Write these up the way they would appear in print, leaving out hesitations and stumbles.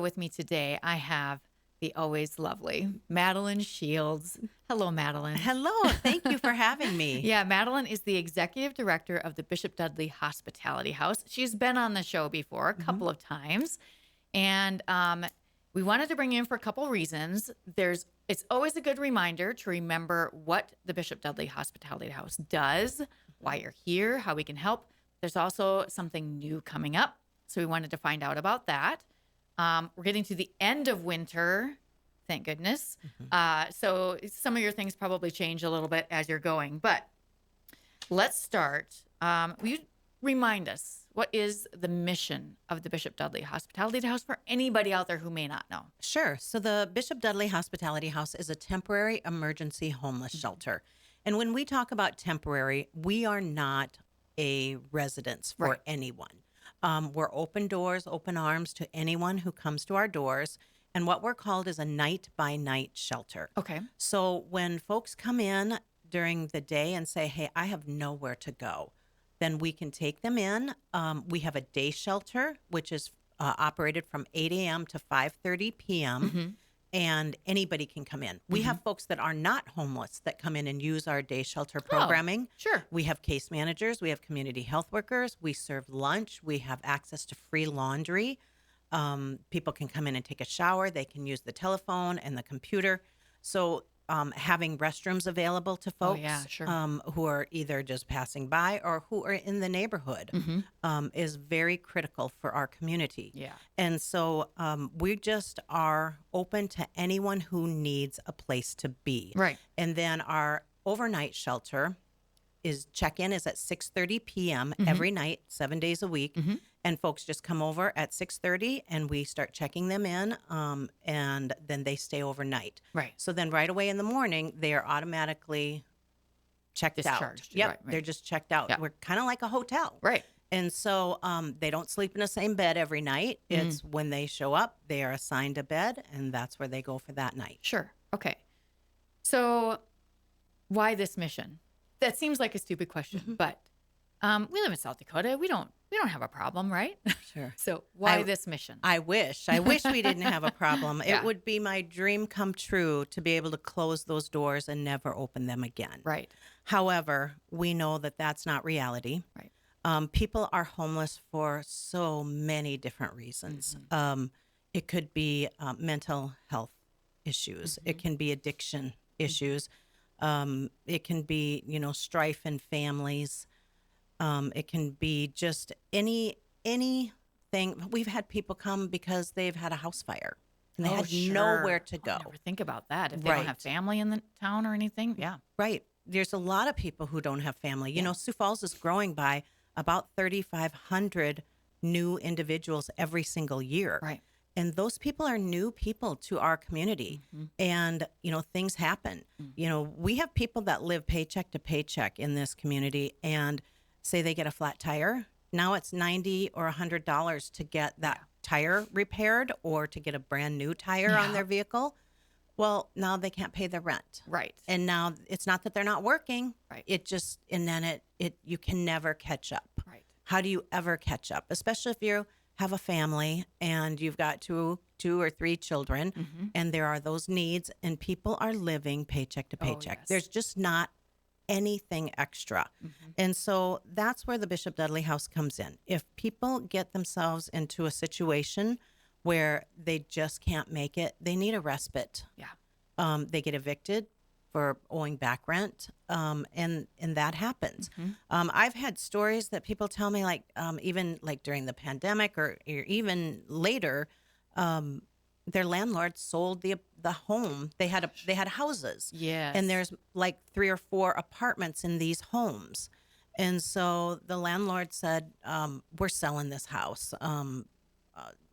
with me today, I have the always lovely Madeline Shields. Hello, Madeline. Hello. Thank you for having me. Yeah, Madeline is the executive director of the Bishop Dudley Hospitality House. She's been on the show before a couple of times. And we wanted to bring you in for a couple reasons. It's always a good reminder to remember what the Bishop Dudley Hospitality House does, why you're here, how we can help. There's also something new coming up, so we wanted to find out about that. We're getting to the end of winter, thank goodness. So some of your things probably change a little bit as you're going. But let's start. Will you remind us, what is the mission of the Bishop Dudley Hospitality House for anybody out there who may not know? Sure. So the Bishop Dudley Hospitality House is a temporary emergency homeless shelter. And when we talk about temporary, we are not a residence for anyone. We're open doors, open arms to anyone who comes to our doors. And what we're called is a night-by-night shelter. Okay. So when folks come in during the day and say, hey, I have nowhere to go, then we can take them in. We have a day shelter, which is operated from 8 a.m. to 5:30 p.m., and anybody can come in. We have folks that are not homeless that come in and use our day shelter programming. Sure. We have case managers. We have community health workers. We serve lunch. We have access to free laundry. People can come in and take a shower. They can use the telephone and the computer. So having restrooms available to folks who are either just passing by or who are in the neighborhood is very critical for our community. Yeah. And so we just are open to anyone who needs a place to be. Right. And then our overnight shelter check-in is at 6:30 p.m. every night, 7 days a week. And folks just come over at 6:30 and we start checking them in, and then they stay overnight. Right. So then right away in the morning, they are automatically checked Discharged. out. Yep, Right. they're just checked out. Yeah. We're kind of like a hotel. Right. And so they don't sleep in the same bed every night. It's when they show up, they are assigned a bed, and that's where they go for that night. Sure. Okay. So why this mission? That seems like a stupid question, but we live in South Dakota. We don't have a problem, right? Sure. So why this mission? I wish we didn't have a problem. Yeah. It would be my dream come true to be able to close those doors and never open them again. Right. However, we know that that's not reality. Right. People are homeless for so many different reasons. It could be mental health issues. It can be addiction issues. It can be, strife in families. It can be just anything. We've had people come because they've had a house fire and they had nowhere to go. I never think about that. If they don't have family in the town or anything. Yeah. Right. There's a lot of people who don't have family. You know, Sioux Falls is growing by about 3,500 new individuals every single year. Right. And those people are new people to our community. And, things happen. We have people that live paycheck to paycheck in this community and say they get a flat tire. Now it's $90 or $100 to get that tire repaired or to get a brand new tire on their vehicle. Well, now they can't pay their rent. Right. And now it's not that they're not working. Right. And then you can never catch up. Right. How do you ever catch up? Especially if you have a family and you've got two or three children and there are those needs and people are living paycheck to paycheck. Yes. There's just not anything extra. And so that's where the Bishop Dudley House comes in. If people get themselves into a situation where they just can't make it, they need a respite. Yeah. They get evicted for owing back rent, and that happens. I've had stories that people tell me, like even like during the pandemic or even later, their landlord sold the home. They had houses. Yes. And there's like 3 or 4 apartments in these homes. And so the landlord said, we're selling this house.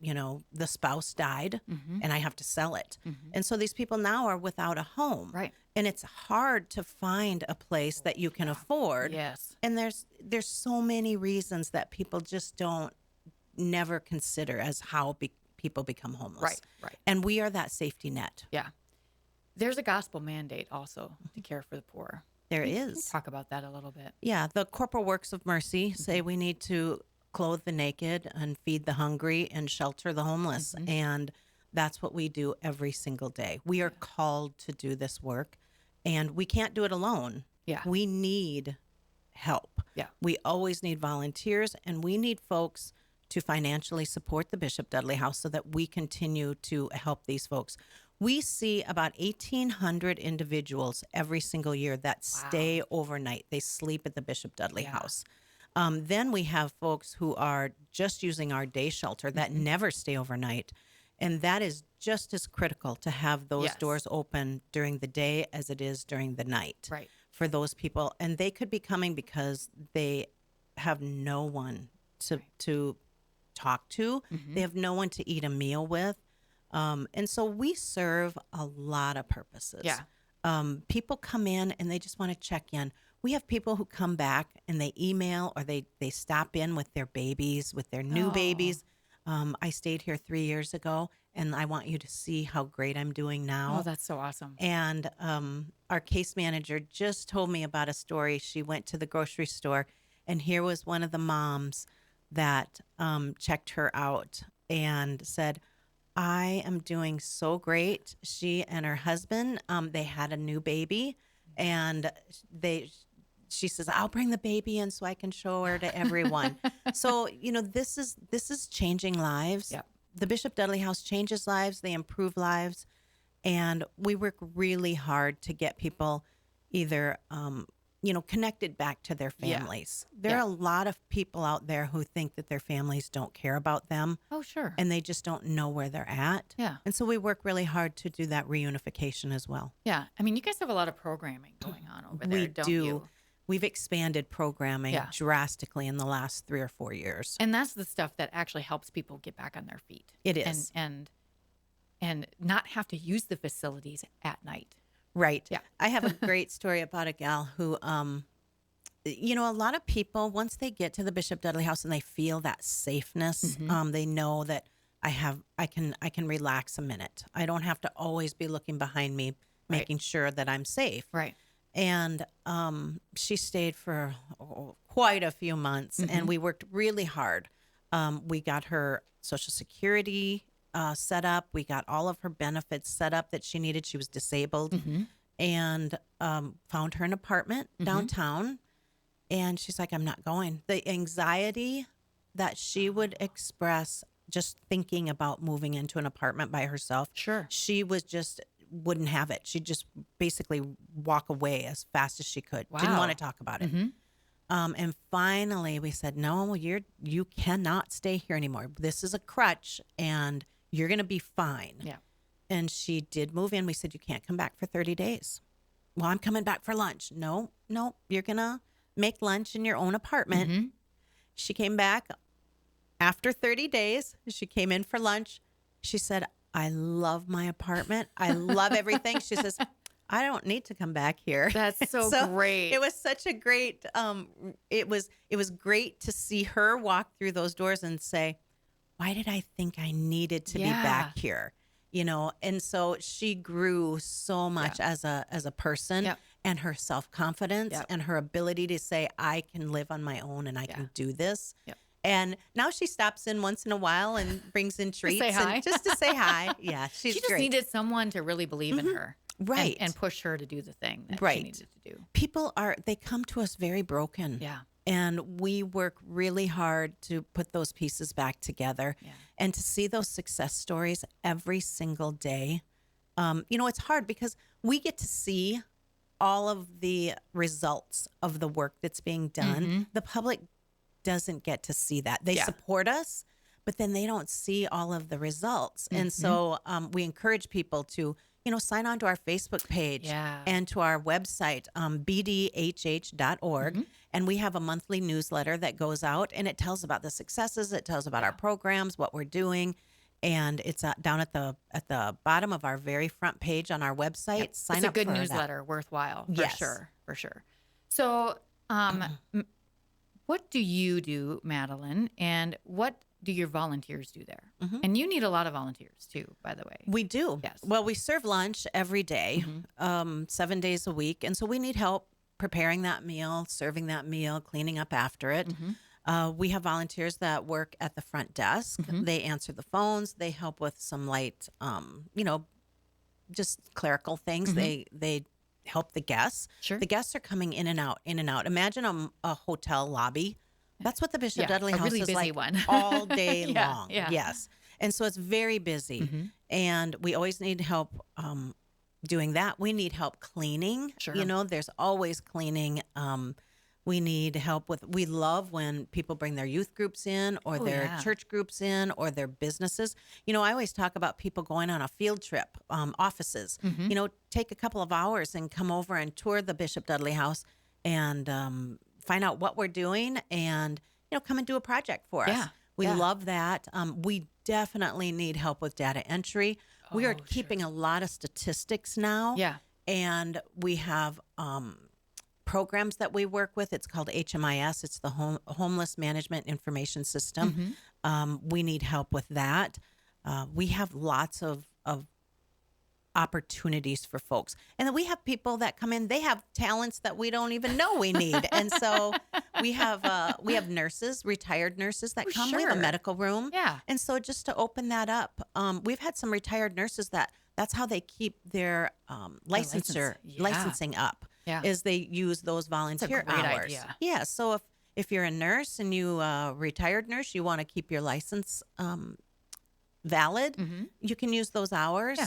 The spouse died and I have to sell it. And so these people now are without a home. Right. And it's hard to find a place that you can afford. Yes. And there's so many reasons that people just never consider as how people become homeless. Right, right. And we are that safety net. Yeah. There's a gospel mandate also to care for the poor. There Can you is. talk about that a little bit? Yeah, the corporal works of mercy say we need to clothe the naked and feed the hungry and shelter the homeless. And that's what we do every single day. We are called to do this work, and we can't do it alone. Yeah. We need help. Yeah. We always need volunteers, and we need folks to financially support the Bishop Dudley House so that we continue to help these folks. We see about 1,800 individuals every single year that stay overnight. They sleep at the Bishop Dudley House. Then we have folks who are just using our day shelter that never stay overnight. And that is just as critical to have those doors open during the day as it is during the night for those people. And they could be coming because they have no one to talk to. They have no one to eat a meal with. And so we serve a lot of purposes. People come in and they just want to check in. We have people who come back and they email or they stop in with their babies, with their new babies. I stayed here 3 years ago, and I want you to see how great I'm doing now. Oh, that's so awesome. And our case manager just told me about a story. She went to the grocery store, and here was one of the moms that checked her out and said, I am doing so great. She and her husband, they had a new baby, and she says, I'll bring the baby in so I can show her to everyone. So, this is changing lives. The Bishop Dudley House changes lives. They improve lives. And we work really hard to get people either, connected back to their families. There are a lot of people out there who think that their families don't care about them. Oh, sure. And they just don't know where they're at. And so we work really hard to do that reunification as well. Yeah. I mean, you guys have a lot of programming going on over there, don't you? We've expanded programming drastically in the last 3 or 4 years. And that's the stuff that actually helps people get back on their feet. It is. And not have to use the facilities at night. Right. Yeah. I have a great story about a gal who, a lot of people, once they get to the Bishop Dudley House and they feel that safeness, they know that I can relax a minute. I don't have to always be looking behind me, making sure that I'm safe. Right. And she stayed for quite a few months, and we worked really hard. We got her Social Security set up. We got all of her benefits set up that she needed. She was disabled, and found her an apartment downtown. And she's like, I'm not going. The anxiety that she would express just thinking about moving into an apartment by herself. Sure. She was just wouldn't have it. She'd just basically walk away as fast as she could. Wow. Didn't want to talk about it. And finally we said, no, you cannot stay here anymore. This is a crutch and you're going to be fine. Yeah. And she did move in. We said, you can't come back for 30 days. Well, I'm coming back for lunch. No, you're going to make lunch in your own apartment. She came back after 30 days. She came in for lunch. She said, I love my apartment. I love everything. She says, I don't need to come back here. That's so great. It was such a great, it was great to see her walk through those doors and say, why did I think I needed to be back here? And so she grew so much as a person and her self-confidence and her ability to say, I can live on my own and I can do this. And now she stops in once in a while and brings in treats. Say hi. And just to say hi. Yeah, she's She just great. needed someone to really believe in her. Right. And push her to do the thing that she needed to do. People they come to us very broken. Yeah. And we work really hard to put those pieces back together and to see those success stories every single day. It's hard because we get to see all of the results of the work that's being done. The public doesn't get to see that. They support us, but then they don't see all of the results. And so we encourage people to, sign on to our Facebook page and to our website, BDHH.org. And we have a monthly newsletter that goes out and it tells about the successes. It tells about our programs, what we're doing. And it's down at the bottom of our very front page on our website. Sign up for that. It's a good newsletter, worthwhile, for sure. So, what do you do, Madeline, and what do your volunteers do there? And you need a lot of volunteers too, by the way. We do. Yes. Well, we serve lunch every day, 7 days a week. And so we need help preparing that meal, serving that meal, cleaning up after it. We have volunteers that work at the front desk. They answer the phones. They help with some light, just clerical things. They help the guests. Sure. The guests are coming in and out, in and out. Imagine a hotel lobby. That's what the Bishop Dudley House really is busy like one. all day Yeah, long. yeah. Yes. And so it's very busy. And we always need help doing that. We need help cleaning. Sure. There's always cleaning. We need help with, we love when people bring their youth groups in or their church groups in or their businesses. I always talk about people going on a field trip, offices, take a couple of hours and come over and tour the Bishop Dudley House and find out what we're doing and, come and do a project for us. Yeah. We love that. We definitely need help with data entry. We are keeping a lot of statistics now. Yeah. And we have programs that we work with. It's called HMIS. It's the Homeless Management Information System. We need help with that. We have lots of opportunities for folks. And then we have people that come in, they have talents that we don't even know we need. And so we have nurses, retired nurses that come. We have a medical room. Yeah. And so just to open that up, we've had some retired nurses that's how they keep their licensing up. Yeah. Is they use those volunteer That's a great hours. idea. Yeah. So if you're a nurse and you retired nurse, you want to keep your license valid, you can use those hours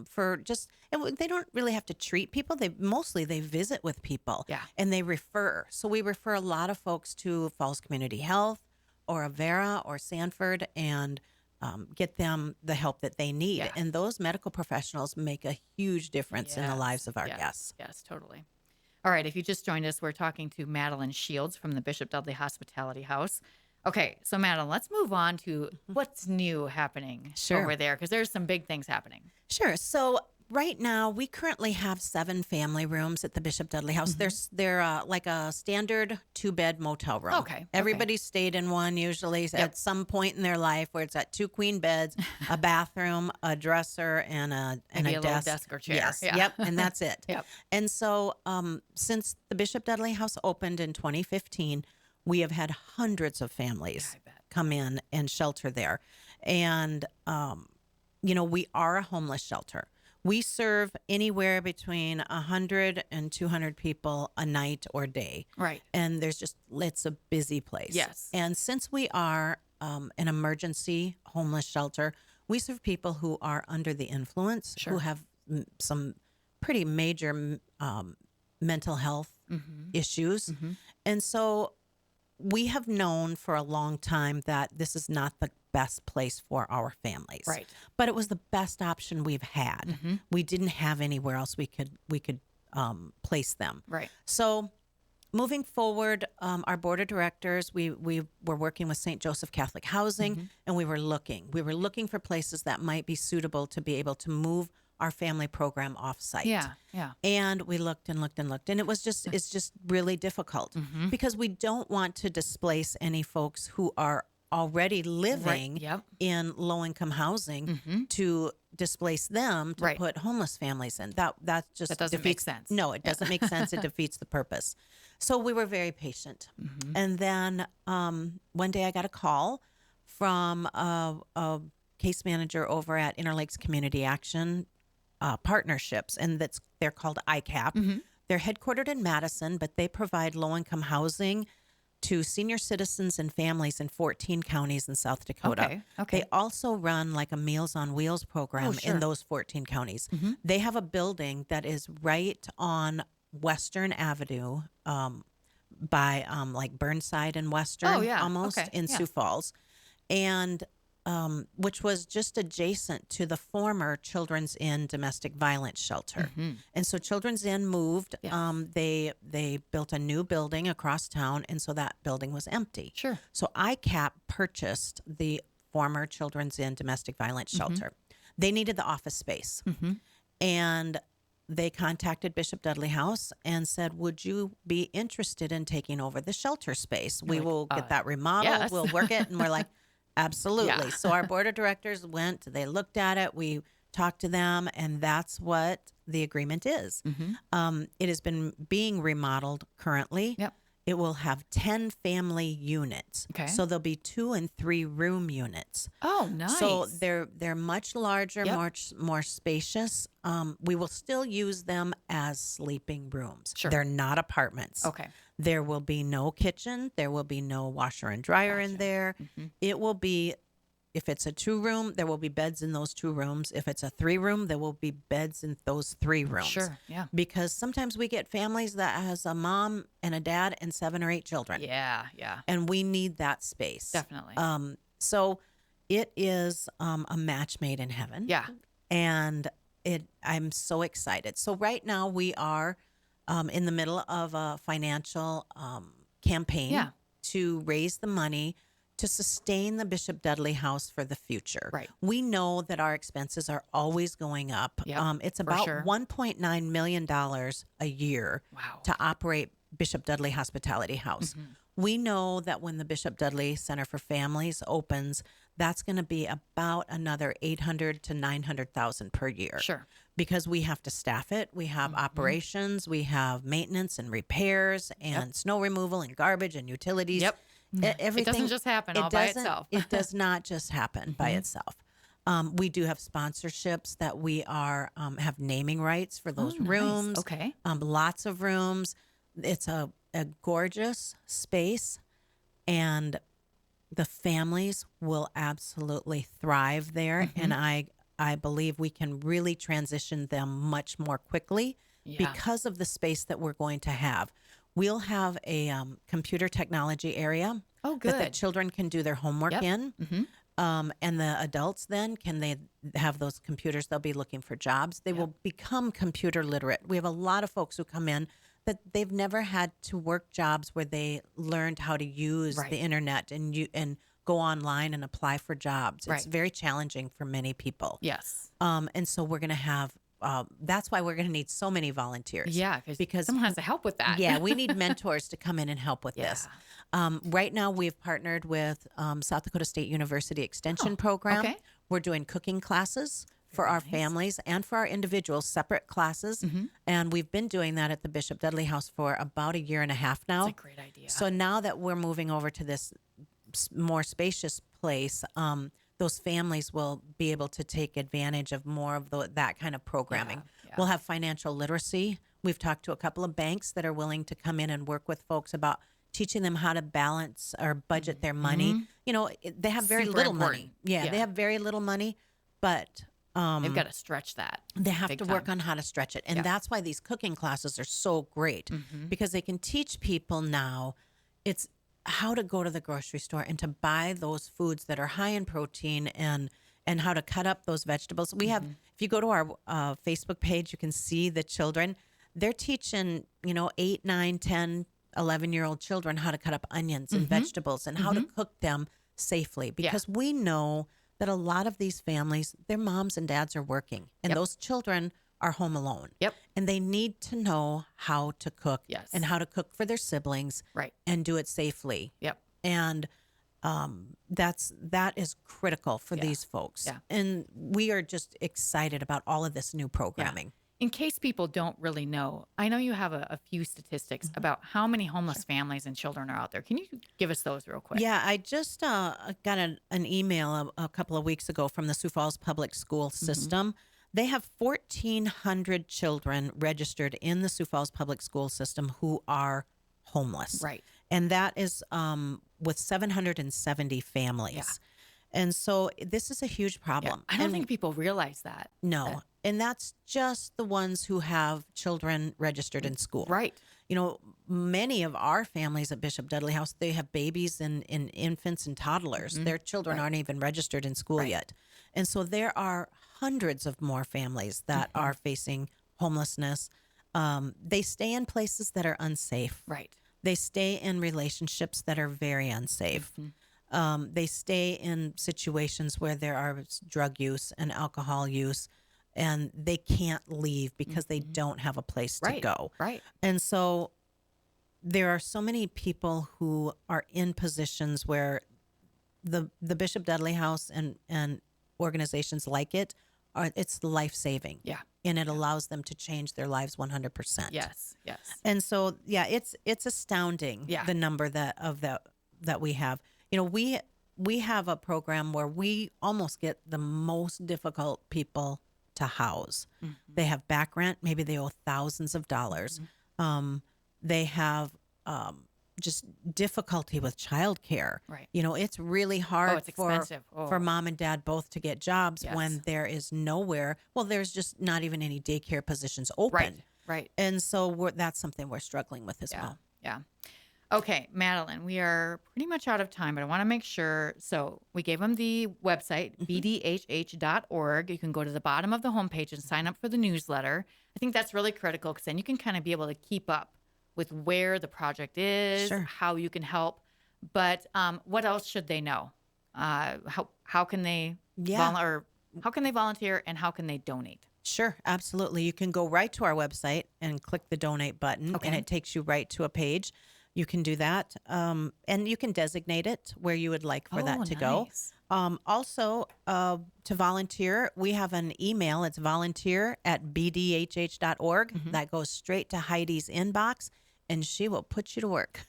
for just, and they don't really have to treat people. They visit with people and they refer. So we refer a lot of folks to Falls Community Health or Avera or Sanford and get them the help that they need. Yeah. And those medical professionals make a huge difference in the lives of our guests. Yes, totally. All right. If you just joined us, we're talking to Madeline Shields from the Bishop Dudley Hospitality House. Okay. So Madeline, let's move on to what's new happening over there, because there's some big things happening. Sure. So right now, we currently have 7 family rooms at the Bishop Dudley House. They're like a standard 2-bed motel room. Okay. Everybody stayed in one usually at some point in their life where it's got 2 queen beds, a bathroom, a dresser, and a Maybe a little desk. desk or chair. Yes. Yeah. Yep. And that's it. Yep. And so since the Bishop Dudley House opened in 2015, we have had hundreds of families come in and shelter there. And, we are a homeless shelter. We serve anywhere between 100 and 200 people a night or day. Right. And it's a busy place. Yes. And since we are an emergency homeless shelter, we serve people who are under the influence, who have some pretty major mental health issues. And so we have known for a long time that this is not the best place for our families. Right. But it was the best option we've had. We didn't have anywhere else we could place them. Right. So moving forward, our board of directors, we were working with St. Joseph Catholic Housing, and we were looking for places that might be suitable to be able to move our family program off-site. Yeah. And we looked and looked and looked, and it's just really difficult because we don't want to displace any folks who are already living in low-income housing to displace them to put homeless families in. That doesn't make sense. No, it doesn't make sense. It defeats the purpose. So we were very patient. And then one day I got a call from a case manager over at Interlakes Community Action Partnerships, and they're called ICAP. They're headquartered in Madison, but they provide low-income housing to senior citizens and families in 14 counties in South Dakota. Okay. They also run like a Meals on Wheels program in those 14 counties. They have a building that is right on Western Avenue by like Burnside and Western, almost in Sioux Falls, and which was just adjacent to the former Children's Inn domestic violence shelter. And so Children's Inn moved. They built a new building across town, and so that building was empty. Sure. So ICAP purchased the former Children's Inn domestic violence shelter. They needed the office space. And they contacted Bishop Dudley House and said, would you be interested in taking over the shelter space? We will get that remodeled. Yes. We'll work it. And we're like, absolutely. So our board of directors went, they looked at it, we talked to them, and that's what the agreement is. It has been being remodeled currently. It will have 10 family units. Okay. So there'll be 2 and 3 room units. Oh, nice. So they're much larger, Yep. more spacious. We will still use them as sleeping rooms. Sure. They're not apartments. Okay. There will be no kitchen. There will be no washer and dryer in Gotcha. there. It will be, if it's a 2-room, there will be beds in those 2 rooms. If it's a 3-room, there will be beds in those 3 rooms. Sure. Yeah. Because sometimes we get families that has a mom and a dad and 7 or 8 children. Yeah. Yeah. And we need that space. Definitely. So it is a match made in heaven. Yeah. And I'm so excited. So right now we are in the middle of a financial campaign to raise the money to sustain the Bishop Dudley House for the future. Right. We know that our expenses are always going up. Yep, It's for about sure. $1.9 million a year Wow. to operate Bishop Dudley Hospitality House. We know that when the Bishop Dudley Center for Families opens, that's going to be about another $800,000 to $900,000 per year. Sure. Because we have to staff it. We have operations, we have maintenance and repairs and snow removal and garbage and utilities. Yep. Everything. It doesn't just happen all by itself. It does not just happen by itself. We do have sponsorships that we are have naming rights for those nice. rooms. Okay. Lots of rooms. It's a gorgeous space, and the families will absolutely thrive there. And I believe we can really transition them much more quickly because of the space that we're going to have. We'll have a computer technology area Oh, that the good. children can do their homework in. And the adults then, can they have those computers? They'll be looking for jobs. They will become computer literate. We have a lot of folks who come in that they've never had to work jobs where they learned how to use the internet and go online and apply for jobs. It's very challenging for many people. Yes. And so we're going to have, that's why we're going to need so many volunteers. Yeah. Because someone has to help with that. yeah, we need mentors to come in and help with this. Right now, we've partnered with South Dakota State University Extension Program. okay. We're doing cooking classes for our families and for our individuals, separate classes. And we've been doing that at the Bishop Dudley House for about 1.5 years now. That's a great idea. So now that we're moving over to this more spacious place, those families will be able to take advantage of more of that kind of programming. Yeah. We'll have financial literacy. We've talked to a couple of banks that are willing to come in and work with folks about teaching them how to balance or budget their money. You know, they have very Super little important. money. Yeah, they have very little money, but They've got to stretch that. they have big to time. work on how to stretch it. And that's why these cooking classes are so great because they can teach people now it's how to go to the grocery store and to buy those foods that are high in protein and how to cut up those vegetables. We have, if you go to our Facebook page, you can see the children. They're teaching, 8, 9, 10, 11-year-old children how to cut up onions and vegetables and how to cook them safely because we know that a lot of these families, their moms and dads are working and those children are home alone. Yep. And they need to know how to cook Yes. and how to cook for their siblings Right. and do it safely. Yep. And that is critical for these folks. Yeah. And we are just excited about all of this new programming. In case people don't really know, I know you have a few statistics about how many homeless families and children are out there. Can you give us those real quick? Yeah, I just got an email a couple of weeks ago from the Sioux Falls Public School System. They have 1,400 children registered in the Sioux Falls Public School System who are homeless. Right. And that is with 770 families. Yeah. And so this is a huge problem. I don't And think people realize that. no. And that's just the ones who have children registered in school. Right. Many of our families at Bishop Dudley House, they have babies and infants and toddlers. Their children aren't even registered in school yet. And so there are hundreds of more families that are facing homelessness. They stay in places that are unsafe. Right. They stay in relationships that are very unsafe. They stay in situations where there are drug use and alcohol use, and they can't leave because they don't have a place to go. Right. And so there are so many people who are in positions where the Bishop Dudley House and organizations like it it's life-saving. Yeah. And it allows them to change their lives 100%. Yes. Yes. And so, yeah, it's astounding, Yeah. the number that we have. You know, we have a program where we almost get the most difficult people to house. They have back rent. Maybe they owe thousands of dollars. They have just difficulty with childcare. Right. You know, it's really hard it's expensive. for mom and dad both to get jobs Yes. when there is nowhere. Well, there's just not even any daycare positions open. Right. Right. And so that's something we're struggling with as well. Yeah. Okay, Madeline, we are pretty much out of time, but I want to make sure. So we gave them the website, bdhh.org. You can go to the bottom of the homepage and sign up for the newsletter. I think that's really critical because then you can kind of be able to keep up with where the project is, Sure. how you can help. But what else should they know? How can they how can they volunteer and how can they donate? Sure, absolutely. You can go right to our website and click the donate button, and it takes you right to a page. You can do that. And you can designate it where you would like for that to go. Also, to volunteer, we have an email. It's volunteer@bdhh.org. That goes straight to Heidi's inbox, and she will put you to work.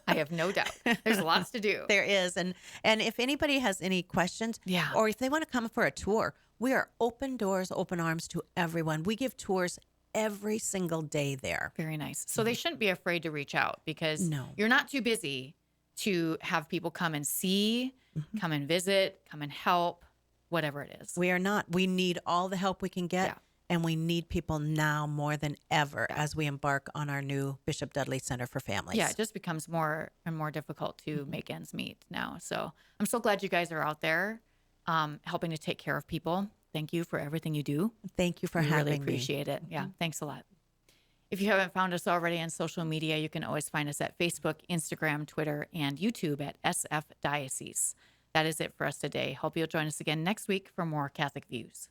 I have no doubt. There's lots to do. There is. And if anybody has any questions, or if they want to come for a tour, we are open doors, open arms to everyone. We give tours every single day there. Very nice. So they shouldn't be afraid to reach out because No. you're not too busy to have people come and see, come and visit, come and help, whatever it is. We are not. We need all the help we can get. Yeah. And we need people now more than ever as we embark on our new Bishop Dudley Center for Families. Yeah, it just becomes more and more difficult to make ends meet now. So I'm so glad you guys are out there helping to take care of people. Thank you for everything you do. Thank you for having really me. appreciate it. Yeah, thanks a lot. If you haven't found us already on social media, you can always find us at Facebook, Instagram, Twitter, and YouTube at SF Diocese. That is it for us today. Hope you'll join us again next week for more Catholic Views.